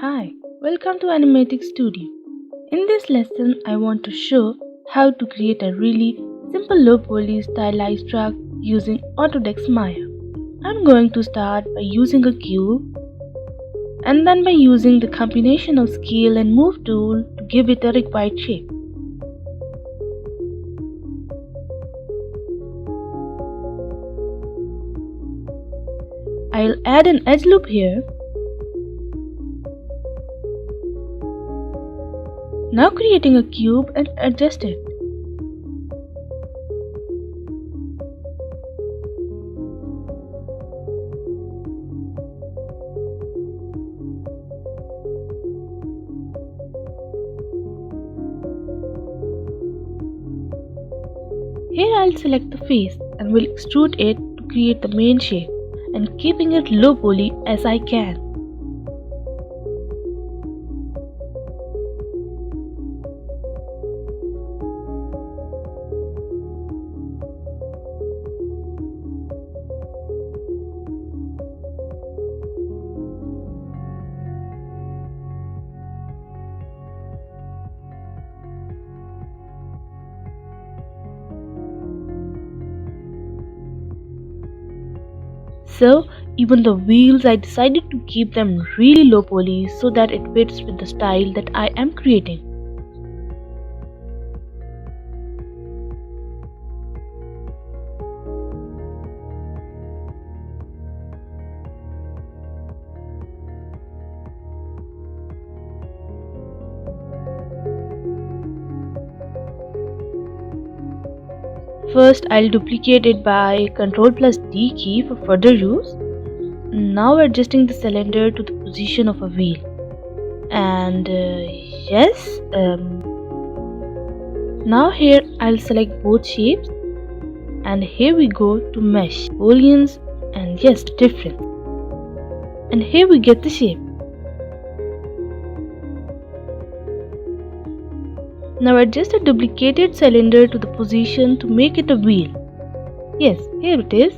Hi, welcome to Animatics Studio. In this lesson, I want to show how to create a really simple low poly stylized truck using Autodesk Maya. I'm going to start by using a cube and then by using the combination of scale and move tool to give it a required shape. I'll add an edge loop here. Now creating a cube and adjust it. Here I'll select the face and will extrude it to create the main shape and keeping it low poly as I can. So even the wheels, I decided to keep them really low poly so that it fits with the style that I am creating. First, I'll duplicate it by Ctrl+D key for further use. Now adjusting the cylinder to the position of a wheel. And yes, now here I'll select both shapes. And here we go to mesh, booleans, and yes, difference. And here we get the shape. Now adjust the duplicated cylinder to the position to make it a wheel. Yes, here it is.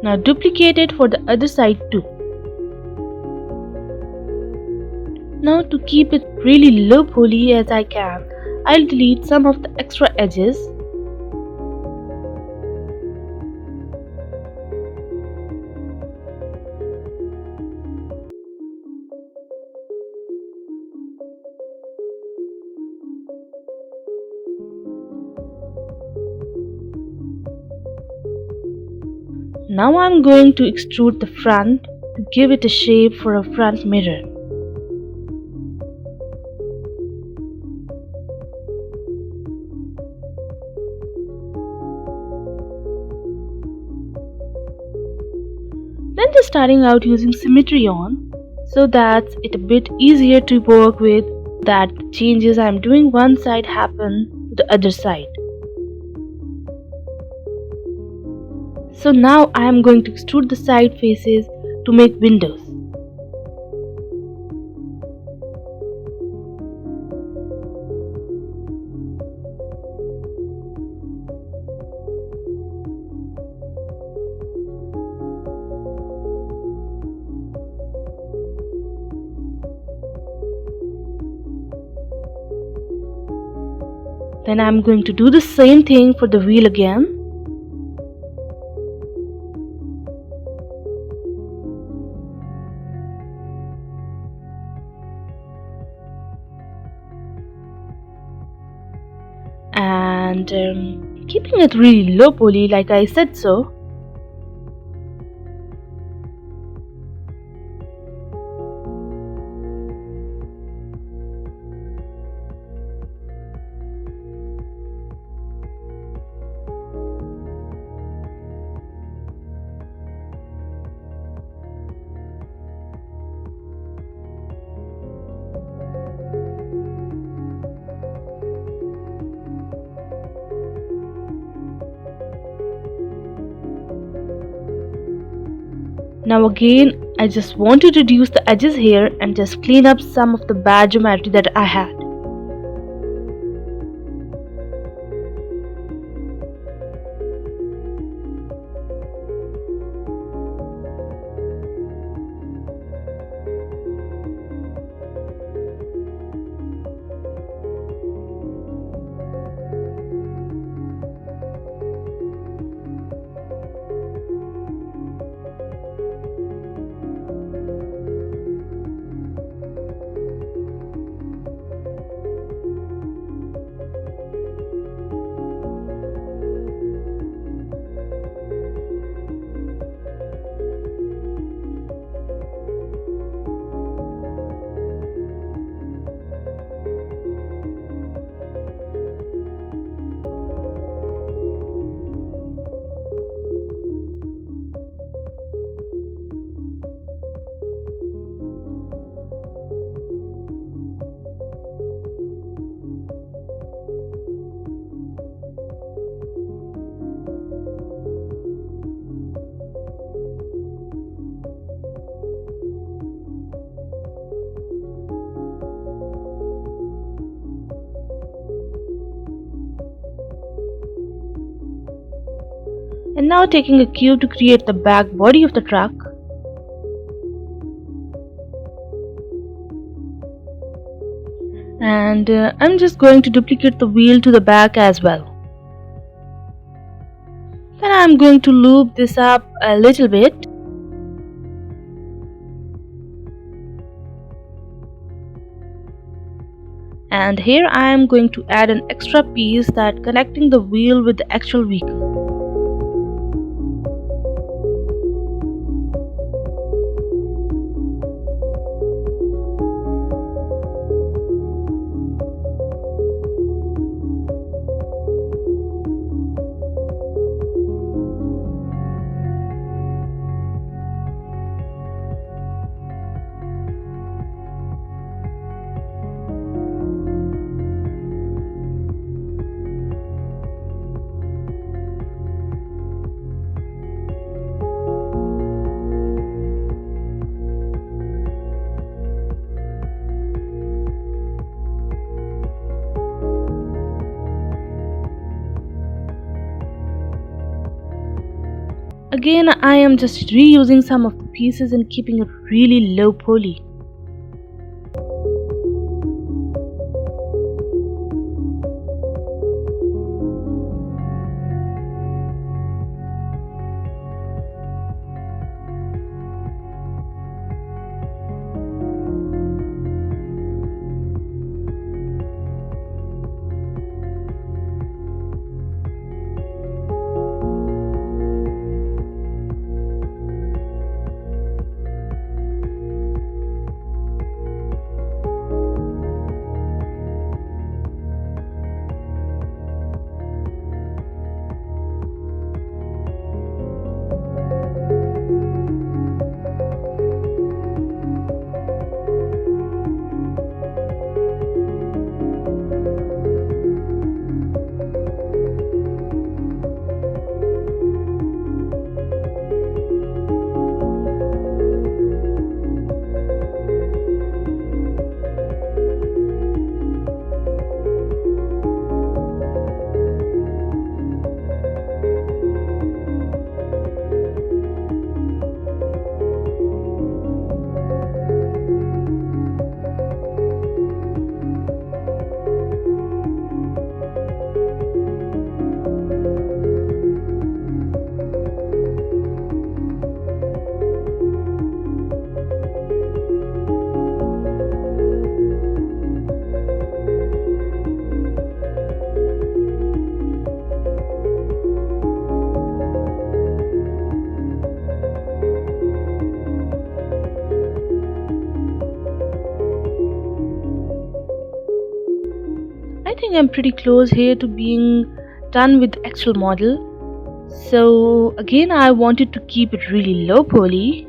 Now duplicate it for the other side too. Now to keep it really low poly as I can, I'll delete some of the extra edges. Now I'm going to extrude the front to give it a shape for a front mirror. Then just starting out using symmetry on, so that's it a bit easier to work with, that the changes I'm doing one side happen to the other side. So now I am going to extrude the side faces to make windows. Then I am going to do the same thing for the wheel again. And keeping it really low poly like I said so. Now again, I just want to reduce the edges here and just clean up some of the bad geometry that I had. And now taking a cube to create the back body of the truck. And I'm just going to duplicate the wheel to the back as well. Then I'm going to loop this up a little bit. And here I am going to add an extra piece that connecting the wheel with the actual vehicle. Again, I am just reusing some of the pieces and keeping it really low poly. I think I'm pretty close here to being done with the actual model. So again, I wanted to keep it really low poly.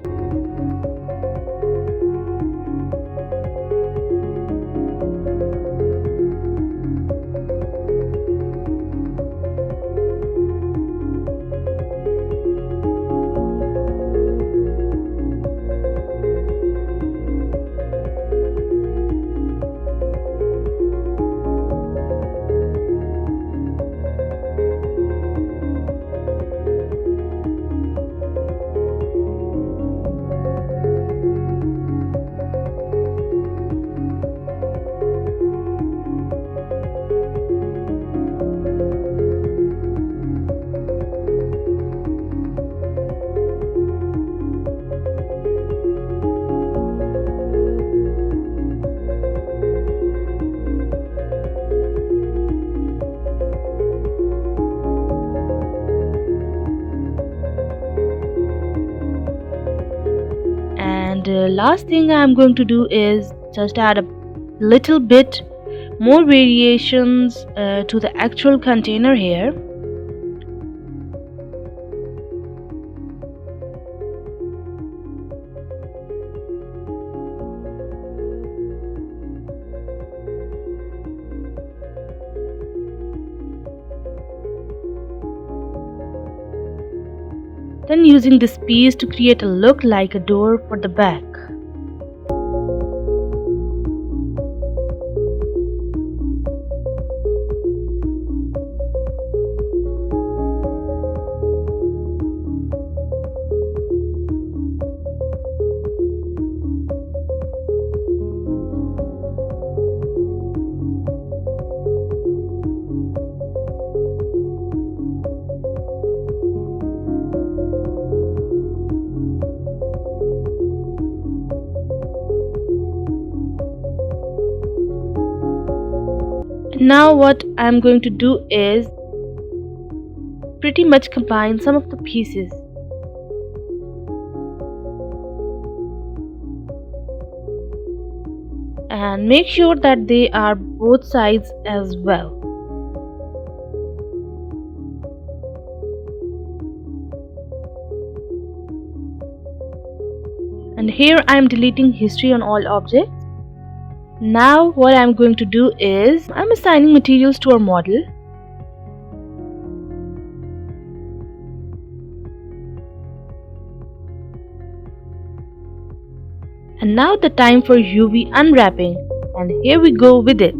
And last thing I'm going to do is just add a little bit more variations to the actual container here. Then using this piece to create a look like a door for the back. Now what I'm going to do is pretty much combine some of the pieces. And make sure that they are both sides as well. And here I am deleting history on all objects. Now what I am going to do is I am assigning materials to our model. And now the time for UV unwrapping, and here we go with it.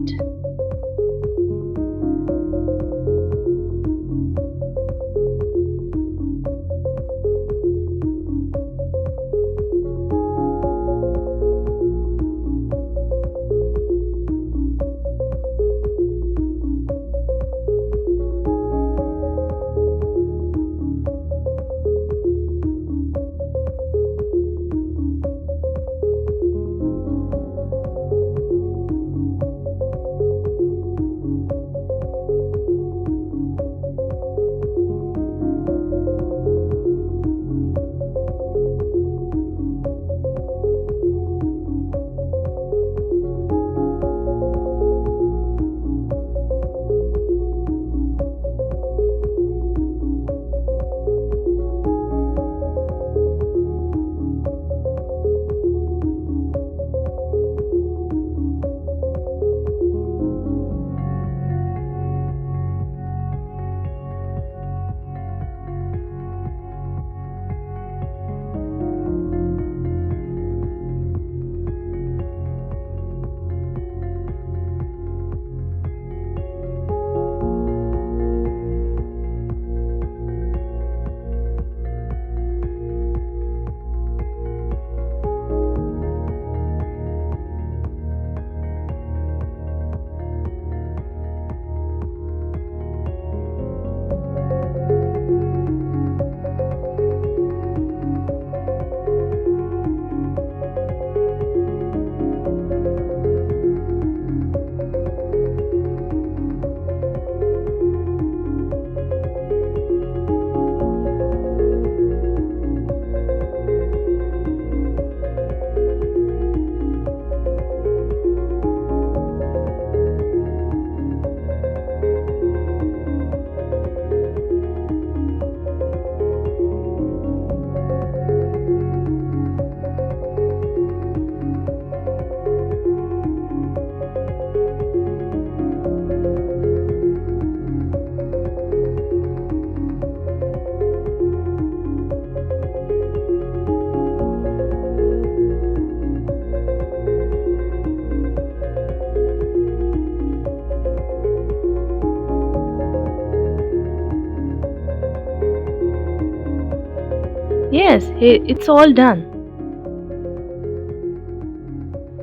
Yes, it's all done.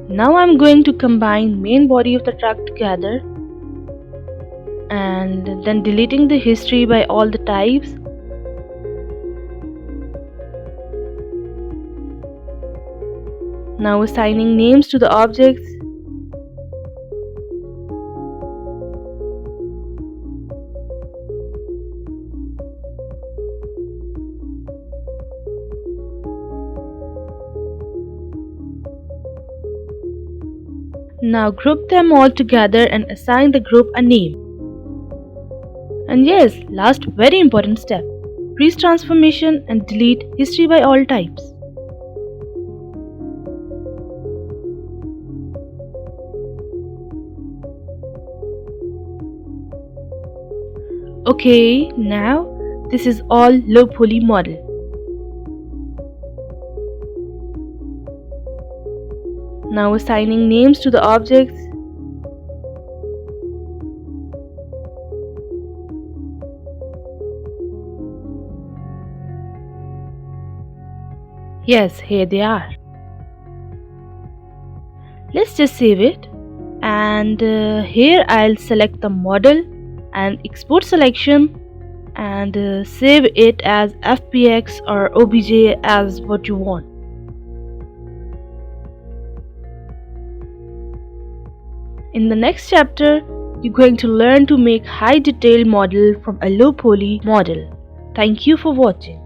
Now I'm going to combine main body of the truck together and then deleting the history by all the types. Now assigning names to the objects. Now group them all together and assign the group a name. And yes, last very important step, freeze transformation and delete history by all types. Okay, now this is all low poly model. Now assigning names to the objects. Yes, here they are. Let's just save it, and here I'll select the model and export selection and save it as FBX or OBJ as what you want. In the next chapter, you're going to learn to make high detail model from a low poly model. Thank you for watching.